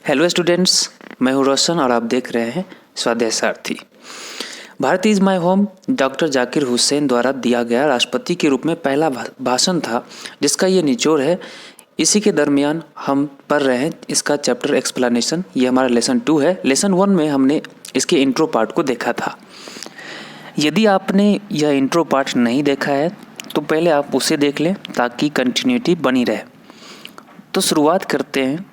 Hello students, मैं हूं रोशन और आप देख रहे हैं स्वाध्याय सारथी। Bharat is my home doctor Zakir Hussain द्वारा दिया गया राष्ट्रपति के रूप में पहला भाषण था, जिसका ये निचोड़ है। इसी के दरमियान हम पढ़ रहे हैं इसका चैप्टर एक्सप्लेनेशन। ये हमारा लेसन 2 है। लेसन 1 में हमने इसके इंट्रो पार्ट को देखा था। यदि आपने यह इंट्रो पार्ट नहीं देखा है तो पहले आप उसे देख लें ताकि कंटिन्यूटी बनी रहे। तो शुरुआत करते हैं।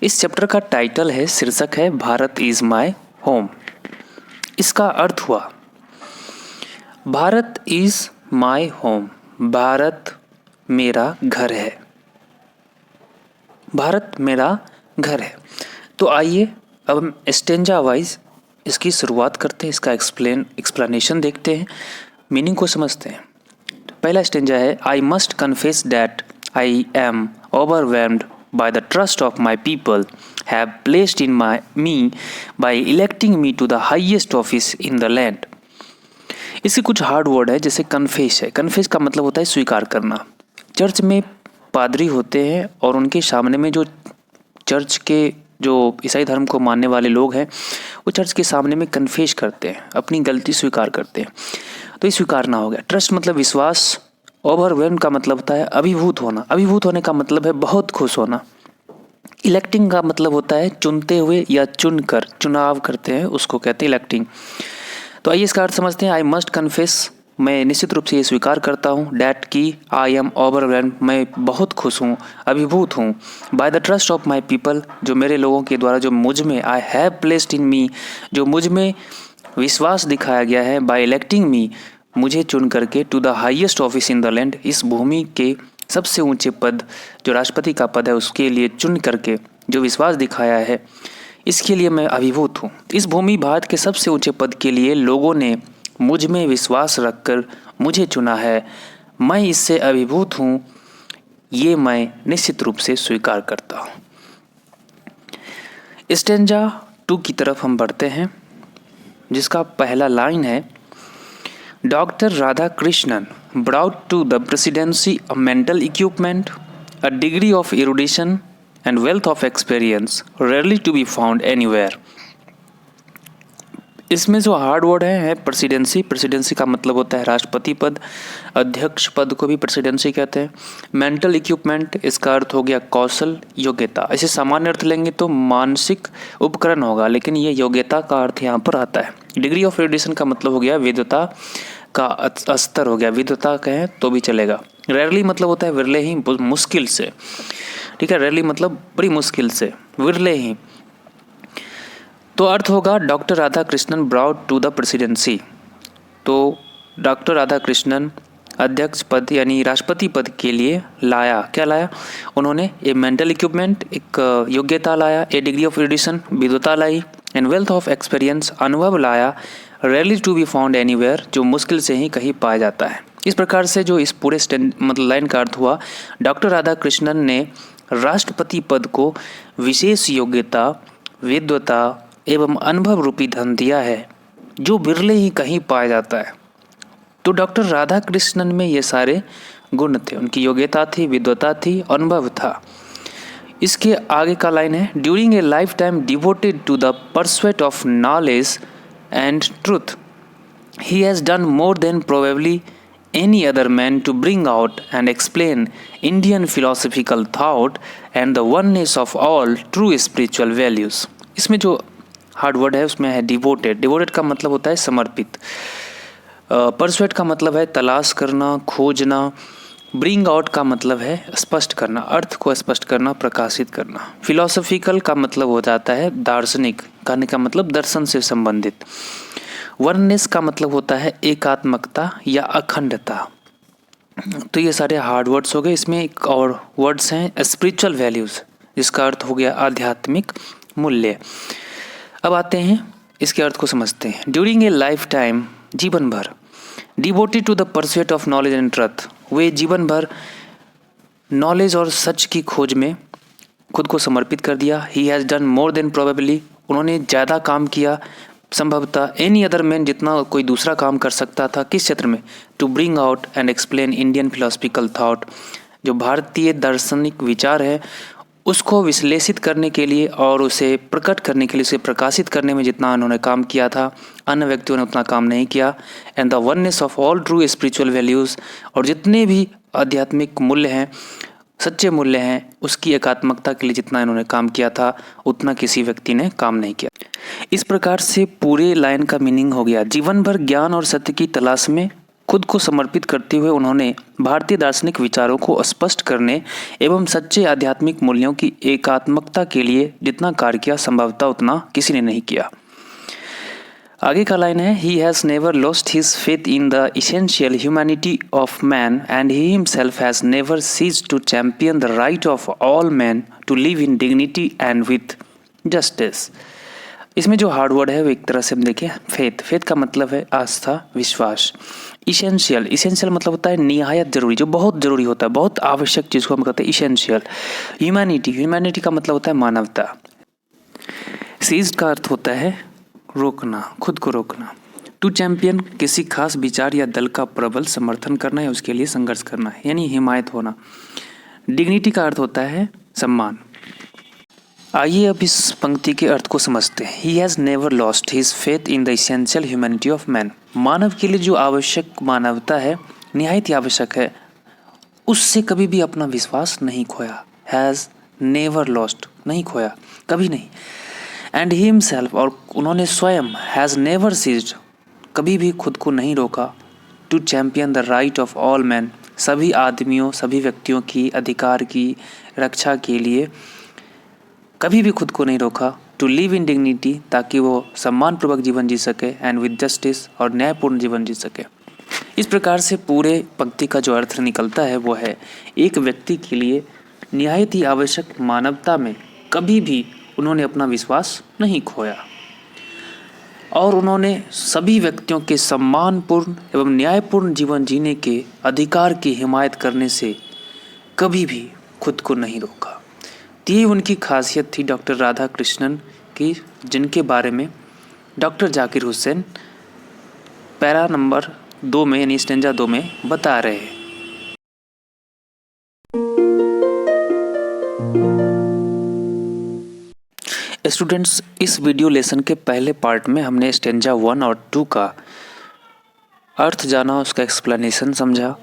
इस चैप्टर का टाइटल है, शीर्षक है भारत इज़ माय होम। इसका अर्थ हुआ Bharat is my home, Bharat मेरा घर है, भारत मेरा घर है। तो आइए अब हम स्टेंजा वाइज इसकी शुरुआत करते हैं, इसका एक्सप्लेनेशन देखते हैं, मीनिंग को समझते हैं। पहला स्टेंजा है, I must confess that I am overwhelmed by the trust of my people have placed in me by electing me to the highest office in the land। इसके कुछ हार्ड वर्ड है, जैसे confess है। Confess का मतलब होता है स्वीकार करना। चर्च में पादरी होते हैं और उनके सामने में जो चर्च के जो ईसाई धर्म को मानने वाले लोग हैं वो चर्च के सामने में कन्फेस करते हैं, अपनी गलती स्वीकार करते हैं। तो ये स्वीकारना हो गया। ट्रस्ट मतलब विश्वास। ओवरवेल्म का मतलब होता है अभिभूत होना। अभिभूत होने का मतलब है बहुत खुश होना। इलेक्टिंग का मतलब होता है चुनते हुए या चुनकर, चुनाव करते हैं, उसको कहते हैं इलेक्टिंग। तो आइए इसका अर्थ समझते हैं। आई मस्ट कन्फेस, मैं निश्चित रूप से ये स्वीकार करता हूँ। डैट की आई एम ओवरवेल्म, मैं बहुत खुश हूँ, अभिभूत हूँ। By the trust of my people, जो मेरे लोगों के द्वारा जो मुझ में, आई हैव प्लेस्ड इन मी, जो मुझ में विश्वास दिखाया गया है। बाय इलेक्टिंग मी, मुझे चुन करके, to the highest office in the land, इस भूमि के सबसे ऊंचे पद जो राष्ट्रपति का पद है उसके लिए चुन करके जो विश्वास दिखाया है, इसके लिए मैं अभिभूत हूँ। इस भूमि भारत के सबसे ऊंचे पद के लिए लोगों ने मुझ में विश्वास रखकर मुझे चुना है। मैं इससे अभिभूत हूँ, ये मैं निश्चित रूप से स्वीकार करता हूँ। स्टेंजा 2 की तरफ हम बढ़ते हैं, जिसका पहला लाइन है, Dr. Radhakrishnan brought to the presidency a mental equipment, a degree of erudition and wealth of experience rarely to be found anywhere। इसमें जो हार्ड वर्ड है प्रेसिडेंसी। प्रेसिडेंसी का मतलब होता है राष्ट्रपति पद। अध्यक्ष पद को भी प्रेसिडेंसी कहते हैं। मेंटल इक्विपमेंट, इसका अर्थ हो गया कौशल, योग्यता। ऐसे सामान्य अर्थ लेंगे तो मानसिक उपकरण होगा, लेकिन ये योग्यता का अर्थ यहाँ पर आता है। डिग्री ऑफ एरुडिशन का मतलब हो गया विद्वता का स्तर हो गया, विद्वता कहें तो भी चलेगा। रेयरली मतलब होता है विरले ही, मुश्किल से। ठीक है, रेयरली मतलब बड़ी मुश्किल से, विरले ही। तो अर्थ होगा doctor Radhakrishnan brought to the presidency. तो डॉक्टर राधा कृष्णन अध्यक्ष पद यानी राष्ट्रपति पद के लिए लाया, क्या लाया उन्होंने? ए मेंटल इक्विपमेंट, एक योग्यता लाया। ए डिग्री ऑफ एरुडिशन, विद्वता लाई। एंड वेल्थ ऑफ एक्सपीरियंस, अनुभव लाया। Rarely to be found anywhere, जो मुश्किल से ही कहीं पाया जाता है। इस प्रकार से जो इस पूरे मतलब लाइन का अर्थ हुआ, डॉक्टर राधा कृष्णन ने राष्ट्रपति पद को विशेष योग्यता, विद्वता एवं अनुभव रूपी धन दिया है, जो बिरले ही कहीं पाया जाता है। तो डॉक्टर राधा कृष्णन में ये सारे गुण थे, उनकी योग्यता थी, विद्वता थी, अनुभव था। इसके आगे का लाइन है, during a lifetime devoted to the pursuit of knowledge and truth, he has done more than probably any other man to bring out and explain Indian philosophical thought and the oneness of all true spiritual values। इसमें जो hard word है उसमें है devoted. Devoted का मतलब होता है समर्पित। परसुएट का मतलब है तलाश करना, खोजना। ब्रिंग आउट का मतलब है स्पष्ट करना, अर्थ को स्पष्ट करना, प्रकाशित करना। फिलोसॉफिकल का मतलब हो जाता है दार्शनिक, कहने का मतलब दर्शन से संबंधित। वननेस का मतलब होता है एकात्मकता या अखंडता। तो ये सारे हार्ड वर्ड्स हो गए। इसमें एक और वर्ड्स हैं स्पिरिचुअल वैल्यूज, जिसका अर्थ हो गया आध्यात्मिक मूल्य। अब आते हैं इसके अर्थ को समझते हैं। ड्यूरिंग ए लाइफ टाइम, जीवन भर। Devoted to the pursuit of knowledge and truth, वे जीवन भर नॉलेज और सच की खोज में खुद को समर्पित कर दिया। He has done more than probably, उन्होंने ज़्यादा काम किया संभवतः एनी अदर मैन, जितना कोई दूसरा काम कर सकता था। किस क्षेत्र में? To bring out and explain Indian philosophical thought, जो भारतीय दार्शनिक विचार है उसको विश्लेषित करने के लिए और उसे प्रकट करने के लिए, उसे प्रकाशित करने में जितना उन्होंने काम किया था, अन्य व्यक्तियों ने उतना काम नहीं किया। And the oneness of all true spiritual values, और जितने भी आध्यात्मिक मूल्य हैं, सच्चे मूल्य हैं, उसकी एकात्मकता के लिए जितना इन्होंने काम किया था उतना किसी व्यक्ति ने काम नहीं किया। इस प्रकार से पूरे लाइन का मीनिंग हो गया, जीवन भर ज्ञान और सत्य की तलाश में खुद को समर्पित करते हुए उन्होंने भारतीय दार्शनिक विचारों को स्पष्ट करने एवं सच्चे आध्यात्मिक मूल्यों की एकात्मकता के लिए जितना कार्य किया, संभवतः उतना किसी ने नहीं किया। आगे का लाइन है, he has never lost his faith in the essential humanity of man and he himself has never ceased to champion the right of all man to live in dignity and with justice. इसमें जो hard word है वो एक तरह से हम देखें, faith. Faith का मतलब है आस्था, विश्वास। इसेंशियल, इसेंशियल मतलब होता है निहायत जरूरी, जो बहुत जरूरी होता है, बहुत आवश्यक चीज़ को हम कहते हैं इसेंशियल। ह्यूमैनिटी, ह्यूमैनिटी का मतलब होता है मानवता। सीज्ड का अर्थ होता है रोकना, खुद को रोकना। टू चैंपियन, किसी खास विचार या दल का प्रबल समर्थन करना या उसके लिए संघर्ष करना है, यानी हिमायत होना। डिग्निटी का अर्थ होता है सम्मान। आइए अब इस पंक्ति के अर्थ को समझते हैं। He has never lost his faith in the essential humanity of man. मानव के लिए जो आवश्यक मानवता है, निहायत ही आवश्यक है, उससे कभी भी अपना विश्वास नहीं खोया। हैज़ नेवर लॉस्ट, नहीं खोया, कभी नहीं। एंड ही हिमसेल्फ, और उन्होंने स्वयं, हैज़ नेवर सीज्ड, कभी भी खुद को नहीं रोका। To champion the right of all man, सभी आदमियों, सभी व्यक्तियों की अधिकार की रक्षा के लिए कभी भी खुद को नहीं रोका। टू लिव इन डिग्निटी, ताकि वो सम्मानपूर्वक जीवन जी सके, एंड विद जस्टिस, और न्यायपूर्ण जीवन जी सके। इस प्रकार से पूरे पंक्ति का जो अर्थ निकलता है वो है, एक व्यक्ति के लिए निहायत ही आवश्यक मानवता में कभी भी उन्होंने अपना विश्वास नहीं खोया, और उन्होंने सभी व्यक्तियों के सम्मानपूर्ण एवं न्यायपूर्ण जीवन जीने के अधिकार की हिमायत करने से कभी भी खुद को नहीं रोका। तो ये उनकी खासियत थी डॉक्टर राधा कृष्णन की, जिनके बारे में doctor Zakir Hussain para number 2 में, यानी स्टेंजा 2 में बता रहे हैं। स्टूडेंट्स, इस वीडियो लेसन के पहले पार्ट में हमने स्टेंजा 1 और 2 का अर्थ जाना, उसका एक्सप्लेनेशन समझा,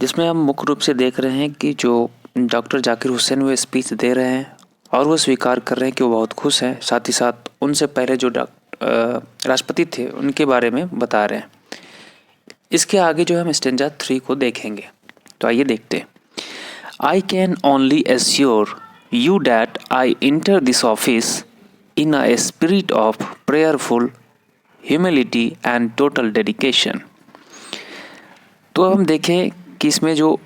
जिसमें हम मुख्य रूप से देख रहे हैं कि जो डॉक्टर जाकिर हुसैन वो स्पीच दे रहे हैं और वो स्वीकार कर रहे हैं कि वो बहुत खुश हैं, साथ ही साथ उनसे पहले जो राष्ट्रपति थे उनके बारे में बता रहे हैं। इसके आगे जो हम स्टेंजा 3 को देखेंगे, तो आइए देखते हैं। I can only assure you that I enter this office in a spirit of prayerful humility and total dedication. तो हम देखें कि इसमें जो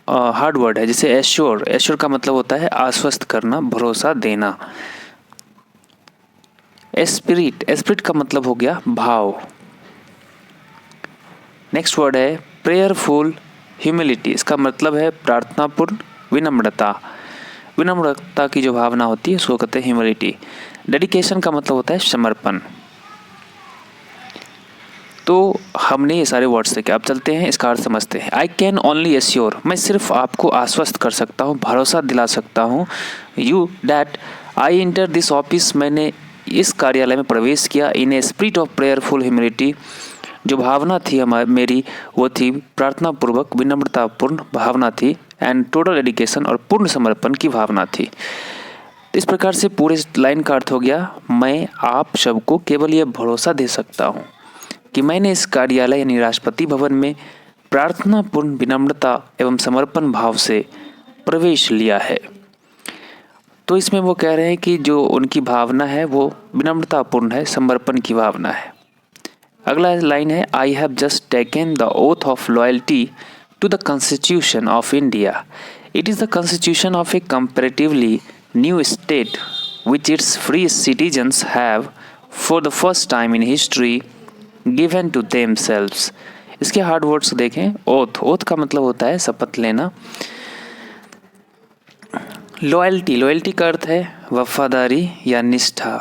हार्ड वर्ड है, जैसे एश्योर, एश्योर का मतलब होता है आश्वस्त करना, भरोसा देना। एस्पिरिट, एस्पिरिट का मतलब हो गया भाव। नेक्स्ट वर्ड है प्रेयरफुल ह्यूमिलिटी, इसका मतलब है प्रार्थनापूर्ण विनम्रता। विनम्रता की जो भावना होती है उसको कहते हैं ह्यूमिलिटी। डेडिकेशन का मतलब होता है समर्पण। तो हमने ये सारे वर्ड्स देखे, अब चलते हैं इसका अर्थ समझते हैं। आई कैन ओनली एश्योर, मैं सिर्फ आपको आश्वस्त कर सकता हूँ, भरोसा दिला सकता हूँ। You that I enter this office, मैंने इस कार्यालय में प्रवेश किया। In a spirit of prayerful humility, जो भावना थी मेरी वो थी प्रार्थनापूर्वक विनम्रतापूर्ण भावना थी। एंड टोटल डेडिकेशन, और पूर्ण समर्पण की भावना थी। इस प्रकार से पूरे लाइन का अर्थ हो गया, मैं आप सबको केवल ये भरोसा दे सकता हूँ कि मैंने इस कार्यालय यानी राष्ट्रपति भवन में प्रार्थनापूर्ण विनम्रता एवं समर्पण भाव से प्रवेश लिया है। तो इसमें वो कह रहे हैं कि जो उनकी भावना है वो विनम्रतापूर्ण है, समर्पण की भावना है। अगला लाइन है, I have just taken the oath of loyalty to the constitution of India. It is the constitution of a comparatively new state which its free citizens have for the first time in history given to themselves. इसके hard words देखें। Oath, oath का मतलब होता है शपथ लेना। Loyalty, loyalty का अर्थ है वफादारी या निष्ठा।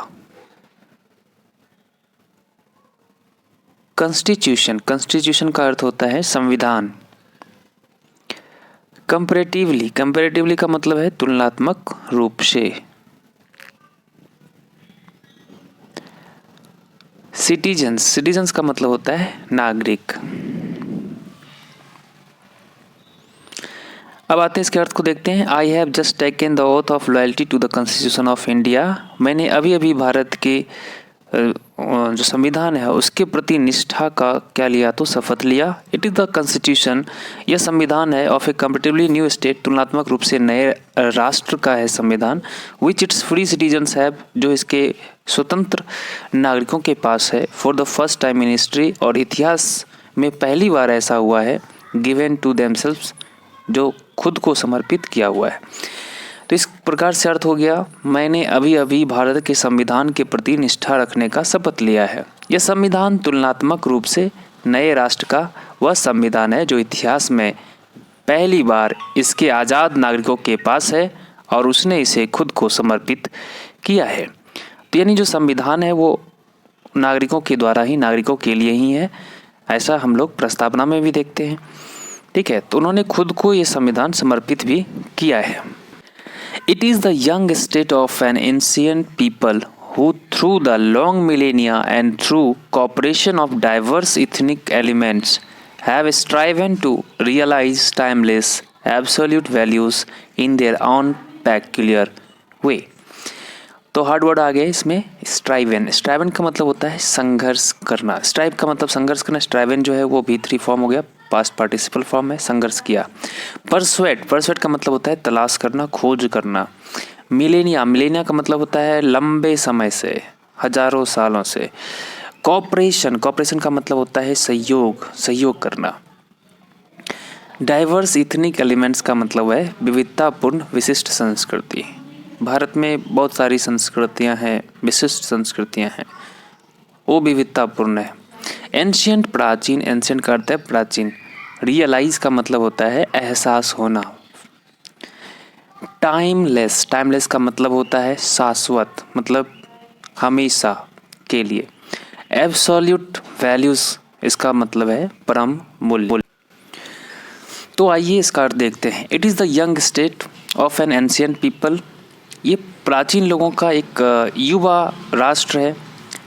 कॉन्स्टिट्यूशन, कॉन्स्टिट्यूशन का अर्थ होता है संविधान। कंपैरेटिवली, कंपैरेटिवली का मतलब है तुलनात्मक रूप से। सिटीजन्स, सिटीजन्स का मतलब होता है नागरिक। अब आते हैं इसके अर्थ को देखते हैं। I have just taken the oath of loyalty to the constitution of India. मैंने अभी अभी भारत के जो संविधान है उसके प्रति निष्ठा का क्या लिया, तो शपथ लिया। इट इज़ द कॉन्स्टिट्यूशन, यह संविधान है, of a comparatively new state, तुलनात्मक रूप से नए राष्ट्र का है संविधान, विच इट्स फ्री सिटीजन्स हैव, जो इसके स्वतंत्र नागरिकों के पास है, for the first time in history, और इतिहास में पहली बार ऐसा हुआ है, गिवन टू देमसेल्व्स, जो खुद को समर्पित किया हुआ है। तो इस प्रकार से अर्थ हो गया, मैंने अभी अभी भारत के संविधान के प्रति निष्ठा रखने का शपथ लिया है। यह संविधान तुलनात्मक रूप से नए राष्ट्र का वह संविधान है जो इतिहास में पहली बार इसके आज़ाद नागरिकों के पास है और उसने इसे खुद को समर्पित किया है। तो यानी जो संविधान है वो नागरिकों के द्वारा ही, नागरिकों के लिए ही है, ऐसा हम लोग प्रस्तावना में भी देखते हैं। ठीक है, तो उन्होंने खुद को ये संविधान समर्पित भी किया है। It is the young state of an ancient people who through the long millennia and through cooperation of diverse ethnic elements have striven to realize timeless absolute values in their own peculiar way। तो hard word आ गया इसमें, स्ट्राइवन। स्ट्राइवन का मतलब होता है संघर्ष करना। Strive का मतलब संघर्ष करना, स्ट्राइवन जो है वो V3 फॉर्म हो गया, पास्ट पार्टिसिपल फॉर्म है, संघर्ष किया। परसुएट, परसुएट का मतलब होता है तलाश करना, खोज करना। मिलेनिया, मिलेनिया का मतलब होता है लंबे समय से, हजारों सालों से। कॉपरेशन, कॉपरेशन का मतलब होता है सहयोग, सहयोग करना। डाइवर्स इथनिक एलिमेंट्स का मतलब है विविधतापूर्ण विशिष्ट संस्कृति। भारत में बहुत सारी संस्कृतियां हैं, विशिष्ट संस्कृतियां हैं, वो विविधतापूर्ण है। एंशियंट, प्राचीन, एंशियंट का अर्थ है प्राचीन। रियलाइज का मतलब होता है एहसास होना। टाइमलेस, टाइमलेस का मतलब होता है शाश्वत, मतलब हमेशा के लिए। एब्सोल्यूट वैल्यूज, इसका मतलब है परम मूल्य। तो आइए इसका अर्थ देखते हैं। It is the young state of an ancient people, ये प्राचीन लोगों का एक युवा राष्ट्र है,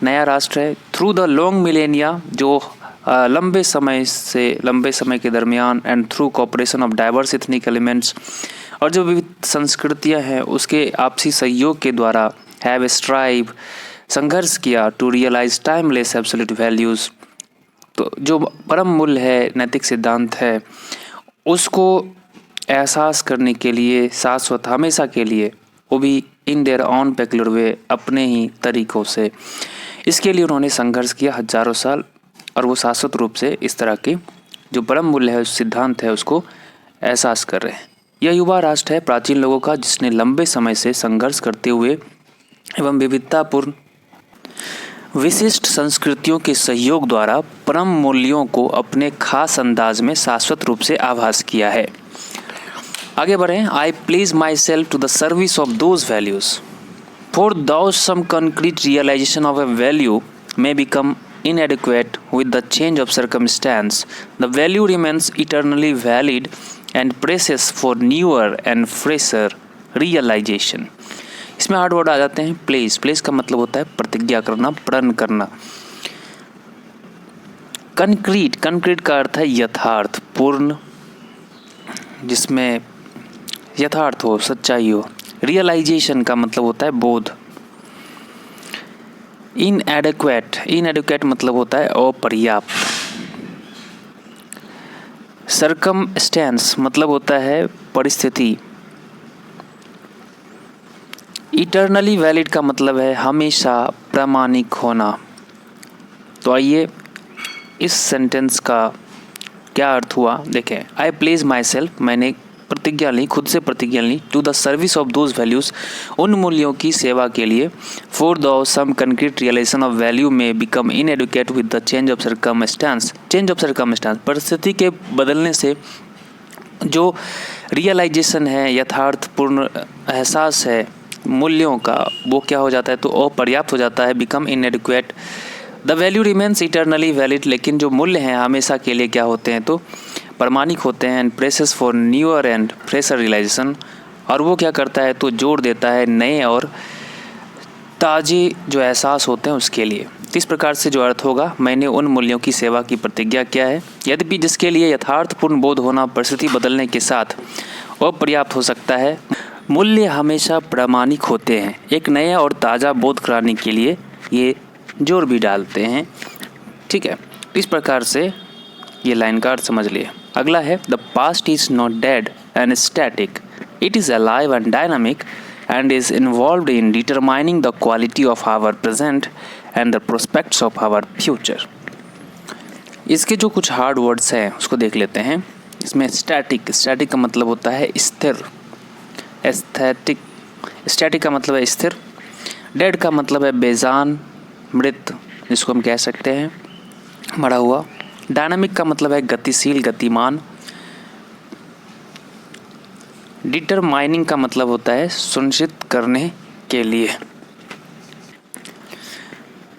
नया राष्ट्र है। थ्रू द लॉन्ग मिलेनिया, जो लंबे समय के दरमियान, and through cooperation of diverse ethnic elements, और जो विविध संस्कृतियां हैं उसके आपसी सहयोग के द्वारा, हैव स्ट्राइव, संघर्ष किया, to realise timeless absolute values, तो जो परम मूल्य है, नैतिक सिद्धांत है, उसको एहसास करने के लिए, शाश्वत हमेशा के लिए, वो भी इन देयर ऑन पेक्युलर वे, अपने ही तरीकों से। इसके लिए उन्होंने संघर्ष किया हजारों साल, और वो शाश्वत रूप से इस तरह के जो परम मूल्य है, सिद्धांत है, उसको एहसास कर रहे हैं। यह युवा राष्ट्र है प्राचीन लोगों का, जिसने लंबे समय से संघर्ष करते हुए एवं विविधतापूर्ण विशिष्ट संस्कृतियों के सहयोग द्वारा परम मूल्यों को अपने खास अंदाज में शाश्वत रूप से आभास किया है। आगे बढ़ें। I place myself to the service of those values, for though some concrete realisation of a value may become inadequate with the change of circumstance, the value remains eternally valid and precious for newer and fresher realization। इसमें hard word आ जाते हैं। Place, place का मतलब होता है प्रतिज्ञा करना, प्रण करना। कंक्रीट, कंक्रीट का अर्थ है यथार्थ, पूर्ण, जिसमें यथार्थ हो, सच्चाई हो। रियलाइजेशन का मतलब होता है बोध। इनएडिक्वेट, इनएडिक्वेट मतलब होता है अपर्याप्त। सर्कमस्टेंस मतलब होता है परिस्थिति। इटर्नली वैलिड का मतलब है हमेशा प्रामाणिक होना। तो आइए इस सेंटेंस का क्या अर्थ हुआ देखें। आई प्लेस माई सेल्फ, मैंने प्रतिज्ञा ली, खुद से प्रतिज्ञा ली, to the service of those values, उन मूल्यों की सेवा के लिए, for though some concrete realisation of value may become inadequate with the change of circumstance, change of circumstance, परिस्थिति के बदलने से जो रियलाइजेशन है, यथार्थपूर्ण एहसास है मूल्यों का, वो क्या हो जाता है, तो अपर्याप्त हो जाता है, become inadequate. The value remains eternally valid, लेकिन जो मूल्य हैं हमेशा के लिए क्या होते हैं, तो प्रामाणिक होते हैं, and presses for newer and fresher realisation, और वो क्या करता है तो जोर देता है नए और ताज़े जो एहसास होते हैं उसके लिए। इस प्रकार से जो अर्थ होगा, मैंने उन मूल्यों की सेवा की प्रतिज्ञा किया है, यद्यपि जिसके लिए यथार्थपूर्ण बोध होना परिस्थिति बदलने के साथ अपर्याप्त हो सकता है। मूल्य हमेशा प्रामाणिक होते हैं, एक नया और ताज़ा बोध कराने के लिए ये जोर भी डालते हैं। ठीक है, इस प्रकार से ये लाइन का अर्थ समझ लिए। अगला है the past is not dead and static, it is alive and dynamic and is involved in determining the quality of our present and the prospects of our future। इसके जो कुछ हार्ड वर्ड्स हैं उसको देख लेते हैं। इसमें स्टैटिक का मतलब होता है स्थिर, स्टैटिक का मतलब है स्थिर। डेड का मतलब है बेजान, मृत, जिसको हम कह सकते हैं मरा हुआ। डायनामिक का मतलब है गतिशील, गतिमान। डिटरमाइनिंग का मतलब होता है सुनिश्चित करने के लिए।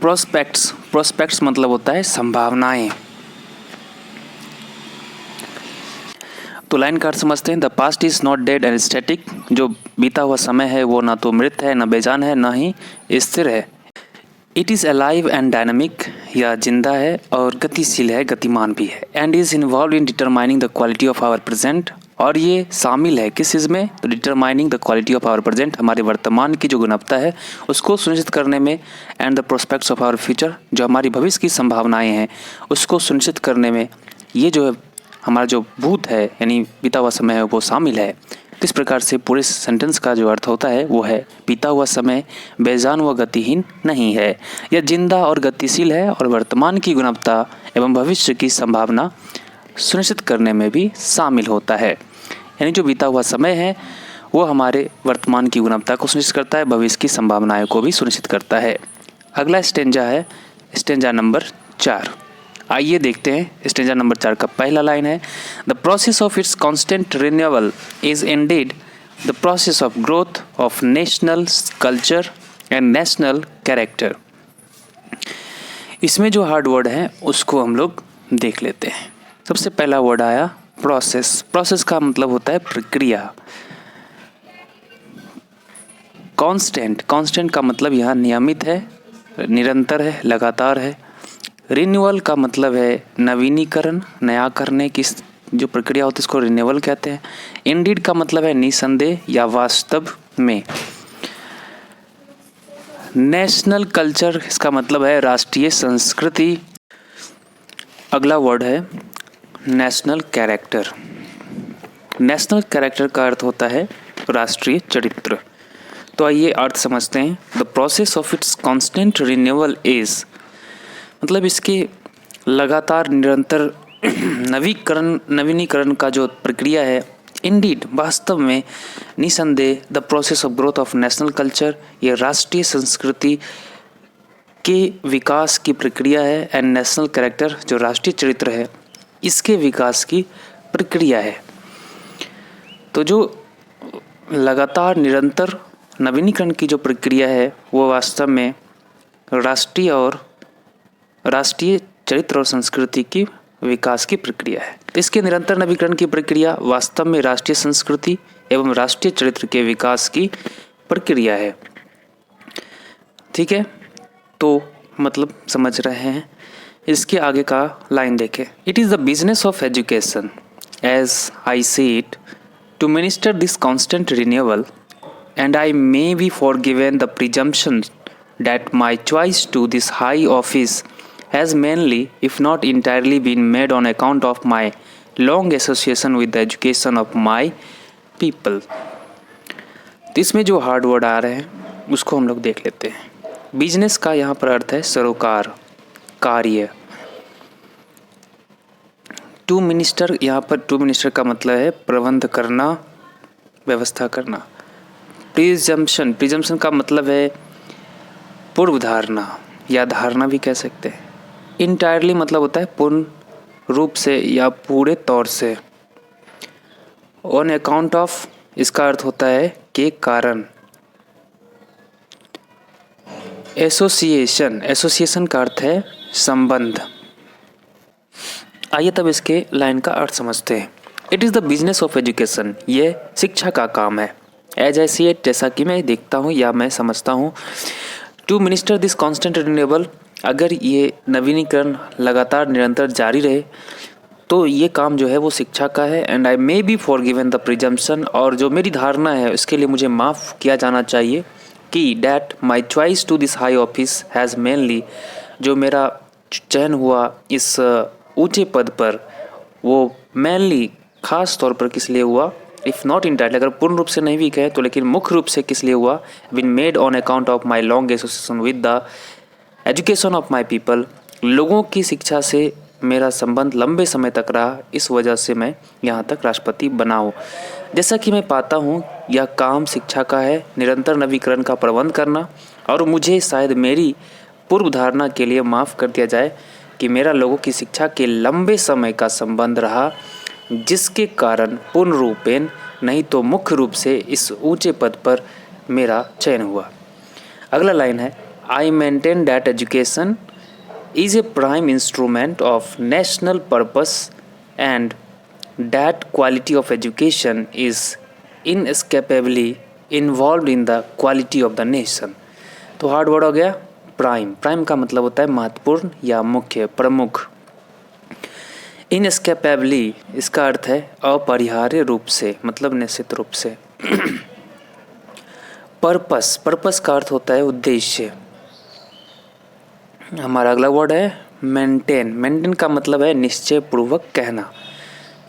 प्रोस्पेक्ट्स मतलब होता है संभावनाएं। तो लाइन का अर्थ समझते हैं। The past is not dead and static, जो बीता हुआ समय है वो ना तो मृत है, ना बेजान है, ना ही स्थिर है। It is alive and dynamic, या जिंदा है और गतिशील है, गतिमान भी है। And is involve in determining the quality of our present, और ये शामिल है किस चीज़ में, तो determining the quality of our present, हमारे वर्तमान की जो गुणवत्ता है उसको सुनिश्चित करने में। And the prospects of our future, जो हमारी भविष्य की संभावनाएं हैं उसको सुनिश्चित करने में ये जो हमारा जो भूत है यानी बीता हुआ समय है वो शामिल है। किस प्रकार से पूरे सेंटेंस का जो अर्थ होता है वो है, बीता हुआ समय बेजान व गतिहीन नहीं है, यह जिंदा और गतिशील है और वर्तमान की गुणवत्ता एवं भविष्य की संभावना सुनिश्चित करने में भी शामिल होता है। यानी जो बीता हुआ समय है वो हमारे वर्तमान की गुणवत्ता को सुनिश्चित करता है, भविष्य की संभावनाएं को भी सुनिश्चित करता है। अगला स्टेंजा है स्टेंजा नंबर 4। आइए देखते हैं स्टेंजा नंबर 4 का पहला लाइन है, the process of its constant renewal is Indeed the process of growth of national culture and national character. इसमें जो हार्ड वर्ड है उसको हम लोग देख लेते हैं। सबसे पहला वर्ड आया प्रोसेस का मतलब होता है प्रक्रिया। कांस्टेंट का मतलब यहाँ नियमित है, निरंतर है, लगातार है। रिन्यूअल का मतलब है नवीनीकरण, नया करने की जो प्रक्रिया होती है इसको रिन्यूअल कहते हैं। इंडीड का मतलब है निसंदेह या वास्तव में। नेशनल कल्चर, इसका मतलब है राष्ट्रीय संस्कृति। अगला वर्ड है नेशनल कैरेक्टर। नेशनल कैरेक्टर का अर्थ होता है राष्ट्रीय चरित्र। तो आइए अर्थ समझते हैं। The process of its constant renewal is, मतलब इसके लगातार निरंतर नवीनीकरण का जो प्रक्रिया है। इंडीड, वास्तव में। निसंदेह, the process of growth of national culture, ये राष्ट्रीय संस्कृति के विकास की प्रक्रिया है। एंड नेशनल कैरेक्टर, जो राष्ट्रीय चरित्र है इसके विकास की प्रक्रिया है। तो जो लगातार निरंतर नवीनीकरण की जो प्रक्रिया है वो वास्तव में राष्ट्रीय चरित्र और संस्कृति की विकास की प्रक्रिया है। तो इसके निरंतर नवीकरण की प्रक्रिया वास्तव में राष्ट्रीय संस्कृति एवं राष्ट्रीय चरित्र के विकास की प्रक्रिया है। ठीक है, तो मतलब समझ रहे हैं। इसके आगे का लाइन देखें। It is the business of education as I see it to minister this constant renewal, and I may be forgiven the presumption that my choice to this high office has mainly, if not entirely, been made on account of my long association with the education of my people। तो इसमें जो hard word आ रहे हैं उसको हम लोग देख लेते हैं। बिजनेस का यहाँ पर अर्थ है सरोकार, कार्य। टू मिनिस्टर, यहाँ पर टू मिनिस्टर का मतलब है प्रबंध करना, व्यवस्था करना। प्रिजम्पशन का मतलब है पूर्व धारणा या धारणा भी कह सकते हैं। इंटायरली मतलब होता है पूर्ण रूप से या पूरे तौर से। ऑन अकाउंट ऑफ, इसका अर्थ होता है के कारण। एसोसिएशन का अर्थ है संबंध। आइए तब इसके लाइन का अर्थ समझते हैं। It is the business of education, ये शिक्षा का काम है। एज आई सी इट, जैसा कि मैं देखता हूँ या मैं समझता हूँ। To minister this constant renewable, अगर ये नवीनीकरण लगातार निरंतर जारी रहे तो ये काम जो है वो शिक्षा का है। And I may B for given the presumption, और जो मेरी धारणा है उसके लिए मुझे माफ़ किया जाना चाहिए कि that my choice to this high office has mainly, जो मेरा चयन हुआ इस ऊंचे पद पर, वो मेनली खास तौर पर किस लिए हुआ, इफ़ नॉट इंटायरली, अगर पूर्ण रूप से नहीं भी कहे तो लेकिन मुख्य रूप से किस लिए हुआ, been made on account of my long association with the education of my people. लोगों की शिक्षा से मेरा संबंध लंबे समय तक रहा, इस वजह से मैं यहाँ तक राष्ट्रपति बना हूँ। जैसा कि मैं पाता हूँ यह काम शिक्षा का है, निरंतर नवीकरण का प्रबंध करना, और मुझे शायद मेरी पूर्व धारणा के लिए माफ़ कर दिया जाए कि मेरा लोगों की शिक्षा के लंबे समय का संबंध रहा, जिसके कारण पूर्ण रूपेण नहीं तो मुख्य रूप से इस ऊंचे पद पर मेरा चयन हुआ। अगला लाइन है, I maintain that education is a prime instrument of national purpose and that quality of education is inescapably involved in the quality of the nation। तो हार्ड वर्ड हो गया प्राइम। प्राइम का मतलब होता है महत्वपूर्ण या मुख्य, प्रमुख। इनएस्केपेबली, इसका अर्थ है अपरिहार्य रूप से, मतलब निश्चित रूप से। पर्पस, पर्पस का अर्थ होता है उद्देश्य। हमारा अगला वर्ड है मेंटेन। मेंटेन का मतलब है निश्चय पूर्वक कहना।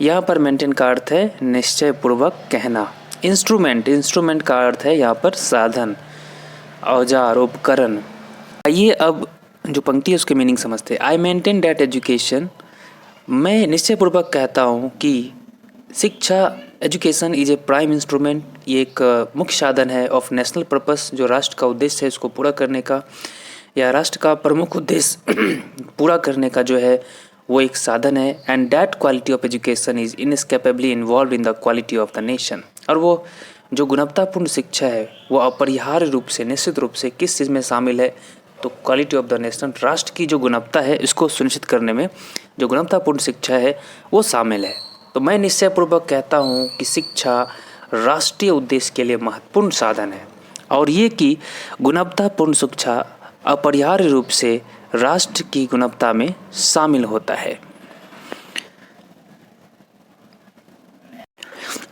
यहाँ पर मेंटेन का अर्थ है निश्चय पूर्वक कहना। इंस्ट्रूमेंट, इंस्ट्रूमेंट का अर्थ है यहाँ पर साधन, औजार, उपकरण। आइए अब जो पंक्ति है उसके मीनिंग समझते हैं। आई मेंटेन दैट एजुकेशन, मैं निश्चय पूर्वक कहता हूँ कि शिक्षा, education is a prime instrument, ये एक मुख्य साधन है ऑफ नेशनल पर्पस, जो राष्ट्र का उद्देश्य है उसको पूरा करने का, या राष्ट्र का प्रमुख उद्देश्य पूरा करने का जो है वो एक साधन है। And that quality of education is inescapably involve in the quality of the nation, और वो जो गुणवत्तापूर्ण शिक्षा है वो अपरिहार्य रूप से, निश्चित रूप से किस चीज़ में शामिल है, तो क्वालिटी ऑफ द नेशन, राष्ट्र की जो गुणवत्ता है इसको सुनिश्चित करने में जो गुणवत्तापूर्ण शिक्षा है वो शामिल है। तो मैं निश्चयपूर्वक कहता हूँ कि शिक्षा राष्ट्रीय उद्देश्य के लिए महत्वपूर्ण साधन है, और ये कि गुणवत्तापूर्ण शिक्षा अपरिहार्य रूप से राष्ट्र की गुणवत्ता में शामिल होता है।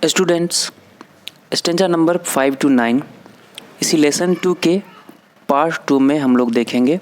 स्टूडेंट्स, स्टेंजा नंबर 5 to 9 इसी लेसन 2 के पार्ट 2 में हम लोग देखेंगे।